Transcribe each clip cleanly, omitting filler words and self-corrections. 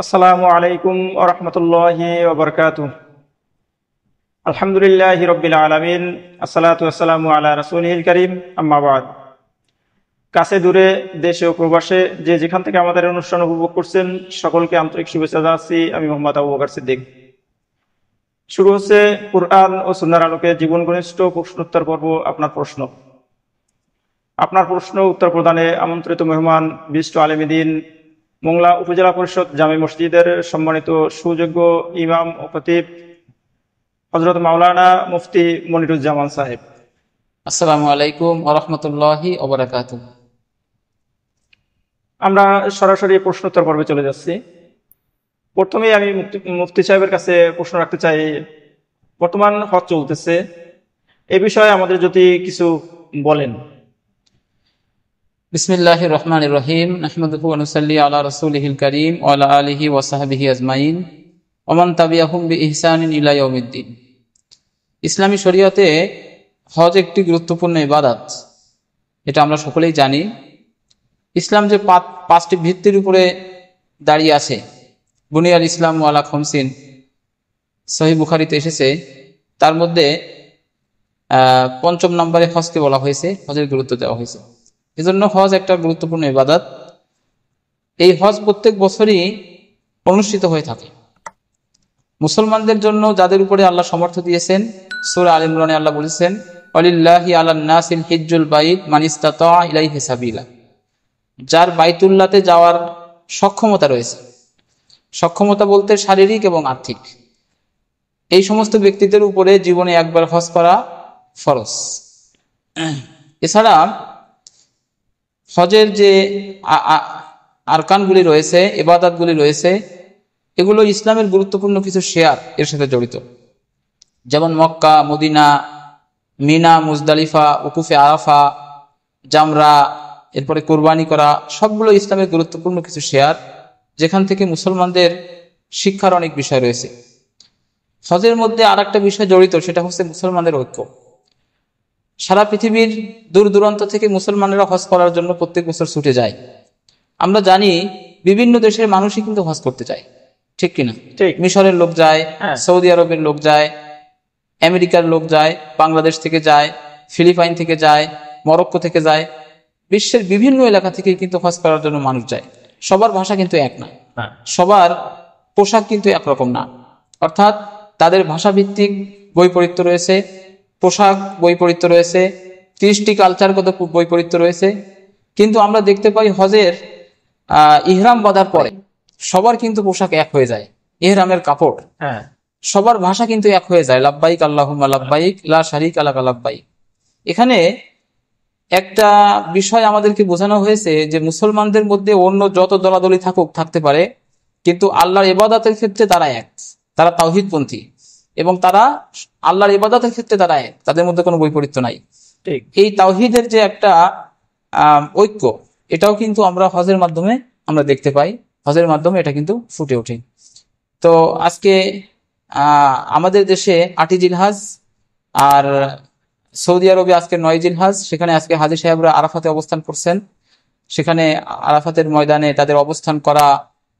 আসসালামু আলাইকুম ওয়া রাহমাতুল্লাহি ওয়া বারাকাতুহু। আলহামদুলিল্লাহি রাব্বিল আলামিন, আসসালাতু ওয়াসসালামু আলা রাসূলিল কারীম, আম্মা বাদ। কাছে দূরে, দেশে ও প্রবাসে যে যেখান থেকে আমাদের অনুষ্ঠান উপভোগ করছেন, সকলকে আন্তরিক শুভেচ্ছা জানাচ্ছি। আমি মোহাম্মদ আবু বকর সিদ্দিক। শুরু হচ্ছে কুরআন ও সুন্নাহর আলোকে জীবন ঘনিষ্ঠ প্রশ্নোত্তর পর্ব। আপনার প্রশ্ন উত্তর প্রদানে আমন্ত্রিত মেহমান বিশিষ্ট আলেম দ্বীন, মোংলা উপজেলা পরিষদ জামে মসজিদের সম্মানিত সুযোগ্য ইমাম ও খতিব হযরত মাওলানা মুফতি মনিরুজ্জামান সাহেব। আসসালামু আলাইকুম ওয়া রাহমাতুল্লাহি ওয়া বারাকাতুহু। আমরা সরাসরি প্রশ্নোত্তর পর্বে চলে যাচ্ছি। প্রথমেই আমি মুফতি সাহেবের কাছে প্রশ্ন রাখতে চাই, বর্তমান হজ চলতেছে, এই বিষয়ে আমাদের যদি কিছু বলেন। বিসমিল্লাহির রহমানির রহিম। নাহমাদুহু ওয়া নুসাল্লি আলা রাসূলিহিল কারীম ওয়া আলা আলিহি ওয়া সাহবিহি আজমাইন ওয়া মান তাবিআহুম বিইহসানিন ইলা ইয়াউমিদ্দিন। ইসলামী শরীয়তে হজ একটি গুরুত্বপূর্ণ ইবাদত, এটা আমরা সকলেই জানি। ইসলাম যে পাঁচটি ভিত্তির উপরে দাঁড়িয়ে আছে, বুনিয়াল ইসলাম আলা খামসিন, সহিহ বুখারীতে এসেছে, তার মধ্যে পঞ্চম নম্বরে হজকে বলা হয়েছে, হজের গুরুত্ব দেওয়া হয়েছে। এজন্য হজ একটা গুরুত্বপূর্ণ ইবাদত। এই হজ প্রত্যেক বছরই অনুষ্ঠিত হয়ে থাকে মুসলমানদের জন্য, যাদের উপরে আল্লাহ সামর্থ্য দিয়েছেন। সূরা আল ইমরানে আল্লাহ বলেছেন, ওয়ালিল্লাহি আলান নাসিল হিজ্জুল বাইত মান ইসতাতা ইলাইহি সাবিলা। যার বাইতুল্লাহতে যাওয়ার সক্ষমতা রয়েছে, সক্ষমতা বলতে শারীরিক এবং আর্থিক, এই সমস্ত ব্যক্তিদের উপরে জীবনে একবার হজ করা ফরজ। এছাড়া হজের যে আরকানগুলি রয়েছে, ইবাদতগুলি রয়েছে, এগুলো ইসলামের গুরুত্বপূর্ণ কিছু শেয়ার এর সাথে জড়িত। যেমন মক্কা, মদিনা, মিনা, মুজদালিফা, উকুফে আরাফা, জামরা, এরপরে কোরবানি করা, সবগুলো ইসলামের গুরুত্বপূর্ণ কিছু শেয়ার, যেখান থেকে মুসলমানদের শিক্ষার অনেক বিষয় রয়েছে। হজের মধ্যে আর একটা বিষয় জড়িত, সেটা হচ্ছে মুসলমানদের ঐক্য। সারা পৃথিবীর দূর দূরান্ত থেকে মুসলমানেরা হজ করার জন্য প্রত্যেক বছর ছুটে যায়। আমরা জানি বিভিন্ন দেশের মানুষই কিন্তু হজ করতে যায়, ঠিক কিনা? মিশরের লোক যায়, সৌদি আরবের লোক যায়, আমেরিকার লোক যায়, বাংলাদেশ থেকে যায়, ফিলিপাইন থেকে যায়, মরক্কো থেকে যায়, বিশ্বের বিভিন্ন এলাকা থেকে কিন্তু হজ করার জন্য মানুষ যায়। সবার ভাষা কিন্তু এক না, সবার পোশাক কিন্তু একরকম না, অর্থাৎ তাদের ভাষাভিত্তিক বৈপরীত্য রয়েছে, পোশাক বৈপরীত্য রয়েছে, কৃষ্টি কালচারগত বৈপরীত্য রয়েছে। কিন্তু আমরা দেখতে পাই হজের ইহরাম বাঁধার পরে সবার কিন্তু পোশাক এক হয়ে যায়, ইহরামের কাপড়, সবার ভাষা কিন্তু এক হয়ে যায়, লাব্বাইক আল্লাহুম্মা লাব্বাইক লা শারীকা লাকা লাব্বাইক। এখানে একটা বিষয় আমাদেরকে বোঝানো হয়েছে যে মুসলমানদের মধ্যে অন্য যত দলাদলি থাকতে পারে, কিন্তু আল্লাহর ইবাদতের ক্ষেত্রে তারা এক, তারা তাওহীদপন্থী, এবং তারা আল্লাহর ইবাদতের ক্ষেত্রে তারা এক, তাদের মধ্যে কোনো বৈপরীত্য নাই। এই তাওহীদের যে একটা ঐক্য, এটাও কিন্তু আমরা হজের মাধ্যমে আমরা দেখতে পাই, হজের মাধ্যমে এটা কিন্তু ফুটে ওঠে। তো আজকে আমাদের দেশে 8ই জিলহজ, আর সৌদি আরবে আজকে 9 জিলহজ। সেখানে আজকে হাজী সাহেবরা আরাফাতে অবস্থান করছেন। সেখানে আরাফাতের ময়দানে তাদের অবস্থান করা,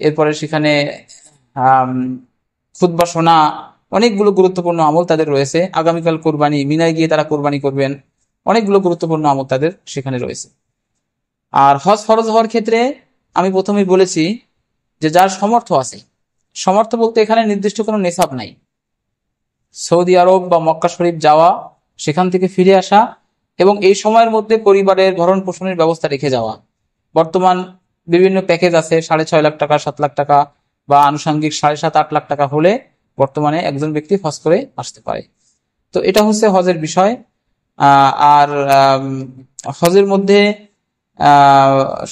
এরপরে সেখানে খুতবা শোনা, অনেকগুলো গুরুত্বপূর্ণ আমল তাদের রয়েছে। আগামীকাল কোরবানি, মিনায় গিয়ে তারা কোরবানি করবেন, অনেকগুলো গুরুত্বপূর্ণ আমল তাদের সেখানে রয়েছে। আর হজ ফরজ হওয়ার ক্ষেত্রে আমি প্রথমেই বলেছি যে যার সামর্থ্য আছে, সামর্থ্য বলতে এখানে নির্দিষ্ট কোনো নেশাব নাই। সৌদি আরব বা মক্কা শরীফ যাওয়া, সেখান থেকে ফিরে আসা, এবং এই সময়ের মধ্যে পরিবারের ভরণ পোষণের ব্যবস্থা রেখে যাওয়া। বর্তমান বিভিন্ন প্যাকেজ আছে, 6.5 লাখ টাকা, 7 লাখ টাকা, বা আনুষঙ্গিক 7.5-8 লাখ টাকা হলে বর্তমানে একজন ব্যক্তি হজ করে আসতে পারে। তো এটা হচ্ছে হজের বিষয়। আর হজের মধ্যে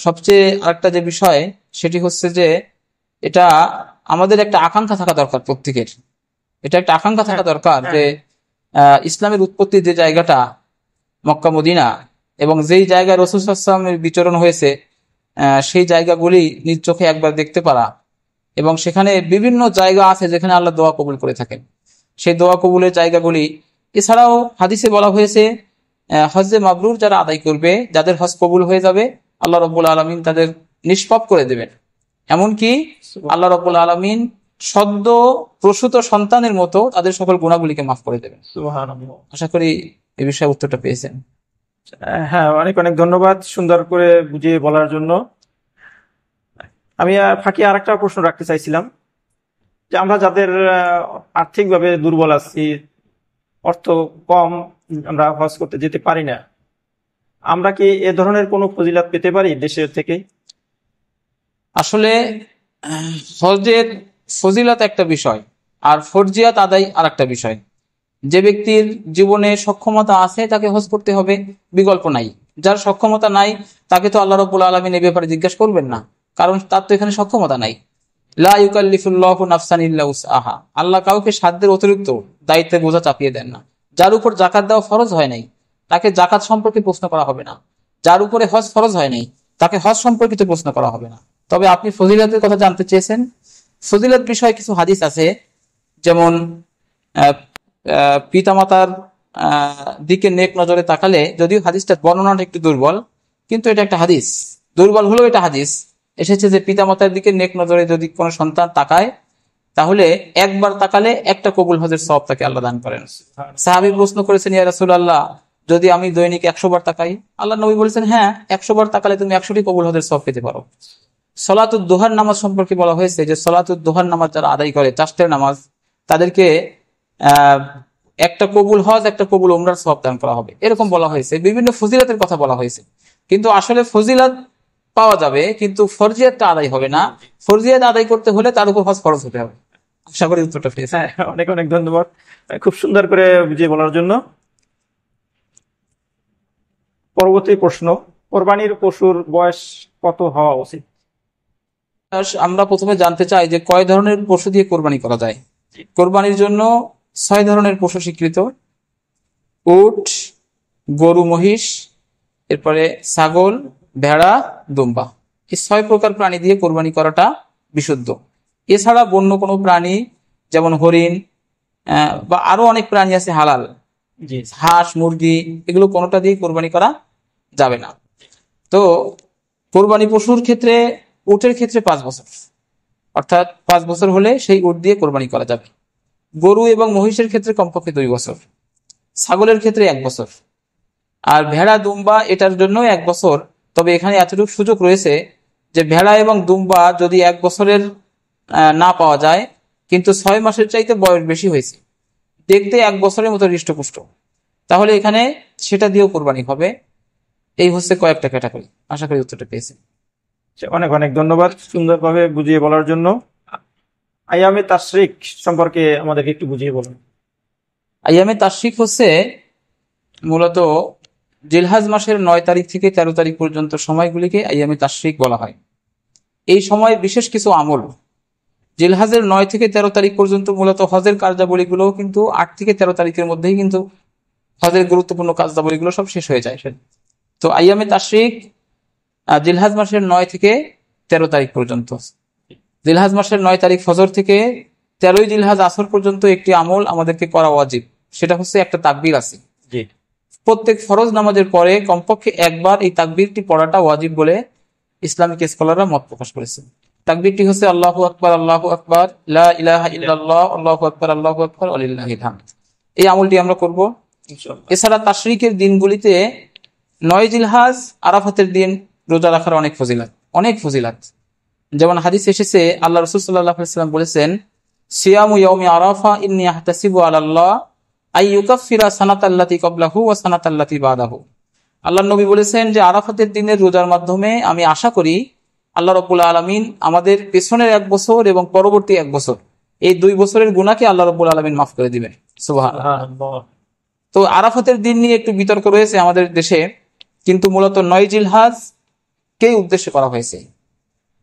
সবচেয়ে আরেকটা যে বিষয়, সেটি হচ্ছে যে এটা আমাদের একটা আকাঙ্ক্ষা থাকা দরকার, প্রত্যেকের এটা একটা আকাঙ্ক্ষা থাকা দরকার যে ইসলামের উৎপত্তি যে জায়গাটা মক্কা মদিনা, এবং যেই জায়গায় রাসূল সাল্লাল্লাহু আলাইহি ওয়াসাল্লামের বিচরণ হয়েছে, সেই জায়গাগুলি নিজ চোখে একবার দেখতে পারা। এবং সেখানে বিভিন্ন জায়গা আছে যেখানে আল্লাহ দোয়া কবুল করে থাকেন, সেই দোয়া কবুলের জায়গাগুলি। এছাড়াও হাদিসে বলা হয়েছে হজ্জে মাবরুর যারা আদায় করবে, যাদের হজ কবুল হয়ে যাবে, আল্লাহ রাব্বুল আলামিন তাদের নিষ্পাপ করে দেবেন। এমনকি আল্লাহ রাব্বুল আলামিন সদ্য প্রসূত সন্তানের মতো তাদের সকল গুনাহগুলিকে মাফ করে দেবেন। সুবহানাল্লাহ। আশা করি এই বিষয়ে উত্তরটা পেয়েছেন। হ্যাঁ, অনেক অনেক ধন্যবাদ সুন্দর করে বুঝিয়ে বলার জন্য। আমি ফাঁকি আরেকটা প্রশ্ন রাখতে চাইছিলাম, যে আমরা যাদের আর্থিকভাবে দুর্বল আছি, অর্থ কম, আমরা হজ করতে যেতে পারি না, আমরা কি এ ধরনের কোনো ফজিলাত পেতে পারি দেশের থেকে? আসলে হজের ফজিলত একটা বিষয়, আর ফরজিয়াত আদায় আর একটা বিষয়। যে ব্যক্তির জীবনে সক্ষমতা আছে তাকে হজ করতে হবে, বিকল্প নাই। যার সক্ষমতা নাই তাকে তো আল্লাহ রাব্বুল আলামিন এই ব্যাপারে জিজ্ঞাসা করবেন না, কারণ তার তো এখানে সক্ষমতা নাই। লা ইউকাল্লিফুল্লাহু নাফসান ইল্লা উসআহা, আল্লাহ কাউকে সাধ্যের অতিরিক্ত দায়িত্বের বোঝা চাপিয়ে দেন না। যার উপর যাকাত দেওয়া ফরজ হয় নাই তাকে যাকাত সম্পর্কে প্রশ্ন করা হবে না, যার উপরে হজ ফরজ হয় নাই তাকে হজ সম্পর্কিত প্রশ্ন করা হবে না। তবে আপনি ফজিলতের কথা জানতে চেয়েছেন, ফজিলত বিষয়ে কিছু হাদিস আছে, যেমন পিতামাতার দিকে নেক নজরে তাকালে, যদিও হাদিসটা বর্ণনাটা একটু দুর্বল, কিন্তু এটা একটা হাদিস, দুর্বল হলেও এটা হাদিস এসেছে যে পিতামাতার দিকে নেক নজরে যদি কোনো সন্তান তাকায়, তাহলে একবার তাকালে একটা কবুল হজের সওয়াব তাকে আল্লাহ দান করেন। সাহাবী প্রশ্ন করেছেন, ইয়া রাসূলুল্লাহ, যদি আমি দৈনিক 100 বার তাকাই? আল্লাহ নবী বলেছেন, হ্যাঁ, 100 বার তাকালে তুমি 100টি কবুল হজের সওয়াব পেতে পারো। সলাতুদ দুহার নামাজ সম্পর্কে বলা হয়েছে যে সলাতুদ দুহার নামাজ যারা আদায় করে, চারটের নামাজ, তাদেরকে একটা কবুল হজ, একটা কবুল উমরার সওয়াব দান করা হবে, এরকম বলা হয়েছে। বিভিন্ন ফজিলতের কথা বলা হয়েছে, কিন্তু আসলে ফজিলত পাওয়া যাবে, কিন্তু ফরজিয়াতটা আদায় হবে না। ফরজিয়াত আদায় করতে হলে তার উপর হজ ফরজ হতে হবে। আশা করি উত্তরটা পেয়েছে। হ্যাঁ, অনেক অনেক ধন্যবাদ খুব সুন্দর করে বুঝিয়ে বলার জন্য। পরবর্তী প্রশ্ন, কোরবানির পশুর বয়স কত হওয়া উচিত? আমরা প্রথমে জানতে চাই যে কয় ধরনের পশু দিয়ে কোরবানি করা যায়। কোরবানির জন্য 6 ধরনের পশু স্বীকৃত: উট, গরু, মহিষ, এরপরে ছাগল, ভেড়া, দুম্বা। এই 6 প্রকার প্রাণী দিয়ে কোরবানি করাটা বিশুদ্ধ। এছাড়া বন্য কোনো প্রাণী, যেমন হরিণ বা আরো অনেক প্রাণী আছে হালাল, জি। হাঁস, মুরগি, এগুলো কোনোটা দিয়ে কোরবানি করা যাবে না। তো কোরবানি পশুর ক্ষেত্রে, উটের ক্ষেত্রে 5 বছর, অর্থাৎ 5 বছর হলে সেই উট দিয়ে কোরবানি করা যাবে। গরু এবং মহিষের ক্ষেত্রে কমপক্ষে 2 বছর, ছাগলের ক্ষেত্রে 1 বছর, আর ভেড়া, দুম্বা এটার জন্য 1 বছর। তবে এখানে এতটুকু সুযোগ রয়েছে যে ভেড়া এবং দুম্বা যদি 1 বছরের না পাওয়া যায়, কিন্তু 6 মাসের চাইতে বয়স বেশি হয়েছে, দেখতে 1 বছরের মতো হৃষ্টপুষ্ট, তাহলে এখানে সেটা দিয়েও কোরবানি হবে। এই হচ্ছে কয়েকটা ক্যাটাগরি। আশা করি উত্তরটা পেয়েছি। অনেক অনেক ধন্যবাদ সুন্দরভাবে বুঝিয়ে বলার জন্য। আইয়ামে তাশরিক সম্পর্কে আমাদেরকে একটু বুঝিয়ে বলুন। আইয়ামে তাশরিক হচ্ছে মূলত জিলহাজ মাসের 9 তারিখ থেকে 13 তারিখ পর্যন্ত সময়গুলিকে আইয়ামে তাশরিক বলা হয়। এই সময় বিশেষ কিছু আমল, জিলহাজের 9 থেকে 13 তারিখ পর্যন্ত মূলত হজের কার্যাবলীগুলো কিন্তু 8 থেকে 13 তারিখের মধ্যেই কিন্তু হজের গুরুত্বপূর্ণ কার্যাবলীগুলো সব শেষ হয়ে যায়। তো আইয়ামে তাশরিক জিলহাজ মাসের 9 থেকে 13 তারিখ পর্যন্ত। জিলহাজ মাসের 9 তারিখ ফজর থেকে 13ই জিলহাজ আসর পর্যন্ত একটি আমল আমাদেরকে করা ওয়াজিব, সেটা হচ্ছে একটা তাকবীর আছে। জি। প্রত্যেক ফরজ নামাজের পরে কমপক্ষে একবার এই তাকবীরটি পড়াটা ওয়াজিব বলে ইসলামিক স্কলাররা মত প্রকাশ করেছেন। তাকবীরটি হচ্ছে আল্লাহু আকবার, আল্লাহু আকবার, লা ইলাহা ইল্লাল্লাহ, আল্লাহু আকবার, আল্লাহু আকবার, ওয়ালিল্লাহিল হামদ। এই আমলটি আমরা করব। এছাড়া তাশরিকের দিনগুলিতে 9 জিলহাজ আরাফাতের দিন রোজা রাখার অনেক ফজিলত, অনেক ফজিলত। যেমন হাদিস এসেছে, আল্লাহ রাসূল সাল্লাল্লাহু আলাইহি ওয়াসাল্লাম বলেছেন, সিয়ামু ইয়াউমি আরাফা ইন্নী আহতাসিবু আলাল্লাহ আই ইউকাফিরা সানাতাল্লাতী ক্বাবলাহু ওয়া সানাতাল্লাতী বাদাহু। আল্লাহর নবী বলেছেন যে আরাফাতের দিনের রোজার মাধ্যমে আমি আশা করি আল্লাহ রাব্বুল আলামিন আমাদের পেছনের 1 বছর এবং পরবর্তী 1 বছর, এই 2 বছরের গুনাহকে আল্লাহ রাব্বুল আলামিন মাফ করে দিবেন। সুবহানাল্লাহ। তো আরাফাতের দিন নিয়ে একটু বিতর্ক রয়েছে আমাদের দেশে, কিন্তু মূলত 9 জিলহাজ কে উদ্দেশ্য করা হয়েছে।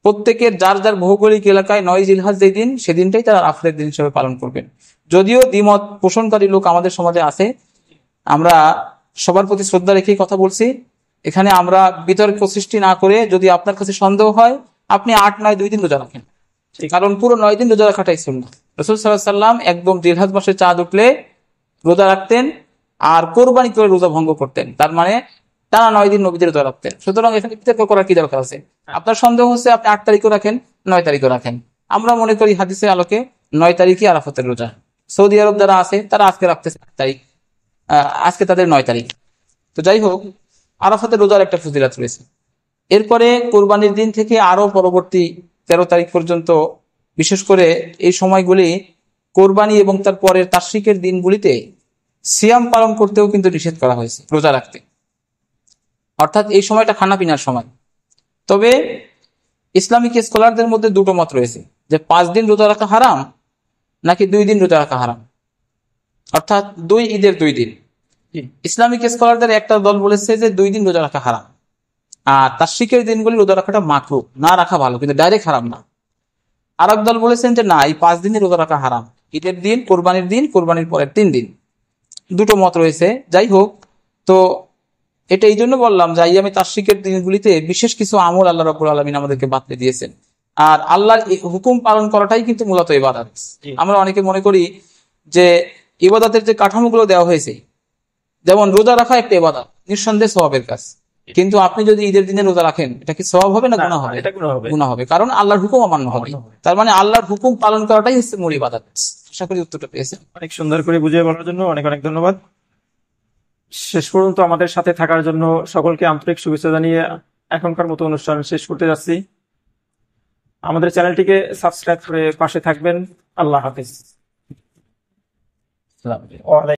প্রত্যেকের যার যার ভৌগোলিক এলাকায় 9 জিলহাজ যেই দিন, সেদিনটাই তারা আরাফাতের দিন হিসেবে পালন করবেন। যদিও দ্বিমত পোষণকারী লোক আমাদের সমাজে আছে, আমরা সবার প্রতি শ্রদ্ধা রেখেই কথা বলছি। এখানে আমরা বিতর্ক সৃষ্টি না করে, যদি আপনার কাছে সন্দেহ হয়, আপনি 8, 9, 2 দিন রোজা রাখেন, কারণ পুরো 9 দিন রোজা রাখাটাই সুন্নাহ। রাসূল সাল্লাল্লাহু আলাইহি ওয়াসাল্লাম একদম জিলহাজ মাসের চাঁদ উঠলে রোজা রাখতেন, আর কোরবানি করে রোজা ভঙ্গ করতেন। তার মানে টানা 9 দিন নবীদের রোজা রাখতেন। সুতরাং এখানে বিতর্ক করার কি দরকার আছে? আপনার সন্দেহ হচ্ছে আপনি 8 তারিখও রাখেন, 9 তারিখও রাখেন। আমরা মনে করি হাদিসের আলোকে 9 তারিখই আরাফাতের রোজা। সৌদি আরব যারা আছে তারা আজকে রাখতেছে 8 তারিখ, আজকে তাদের 9 তারিখ। তো যাই হোক, আরাফাতের রোজার একটা ফজিলত রয়েছে। এরপরে কোরবানির দিন থেকে আরো পরবর্তী 13 তারিখ পর্যন্ত, বিশেষ করে এই সময়গুলি কোরবানি এবং তার পরের তাশরিকের দিনগুলিতে সিয়াম পালন করতেও কিন্তু নিষেধ করা হয়েছে, রোজা রাখতে। অর্থাৎ এই সময়টা খানা পিনার সময়। তবে ইসলামিক স্কলারদের মধ্যে দুটো মত রয়েছে যে 5 দিন রোজা রাখা হারাম নাকি 2 দিন রোজা রাখা হারাম, অর্থাৎ 2 ঈদের 2 দিন। ইসলামিক স্কলারদের একটা দল বলেছে যে 2 দিন রোজা রাখা হারাম, আর তাশরিকের দিনগুলি রোজা রাখাটা মাকরুহ, না রাখা ভালো, কিন্তু ডাইরেক্ট হারাম না। আর এক দল বলেছেন যে না, এই 5 দিনই রোজা রাখা হারাম, ঈদের দিন, কোরবানির দিন, কোরবানির পরের 3 দিন। দুটো মত রয়েছে। যাই হোক, তো এটা এই জন্য বললাম যে আইয়ামে তাশরিকের দিনগুলিতে বিশেষ কিছু আমল আল্লাহ রাব্বুল আলামিন আমাদেরকে বাতলে দিয়েছেন, আর আল্লাহর হুকুম পালন করাটাই কিন্তু মূলত ইবাদত। আমরা অনেকে মনে করি যে ইবাদতের যে কাঠামোগুলো দেওয়া হয়েছে, যেমন রোজা রাখা একটা ইবাদত, নিঃসন্দেহে সওয়াবের কাজ, কিন্তু আপনি যদি ঈদের দিনে রোজা রাখেন এটা কি সওয়াব হবে না গুনাহ হবে? গুনাহ হবে, কারণ আল্লাহর হুকুম অমান্য হবে। তার মানে আল্লাহর হুকুম পালন করাটাই হচ্ছে মূল ইবাদত। আশা করি উত্তরটা পেয়েছেন। অনেক সুন্দর করে বুঝিয়ে বলার জন্য অনেক অনেক ধন্যবাদ। শেষ পর্যন্ত আমাদের সাথে থাকার জন্য সকলকে আন্তরিক শুভেচ্ছা জানিয়ে এখনকার মতো অনুষ্ঠান শেষ করতে যাচ্ছি। আমাদের চ্যানেলটিকে সাবস্ক্রাইব করে পাশে থাকবেন। আল্লাহ হাফিজ।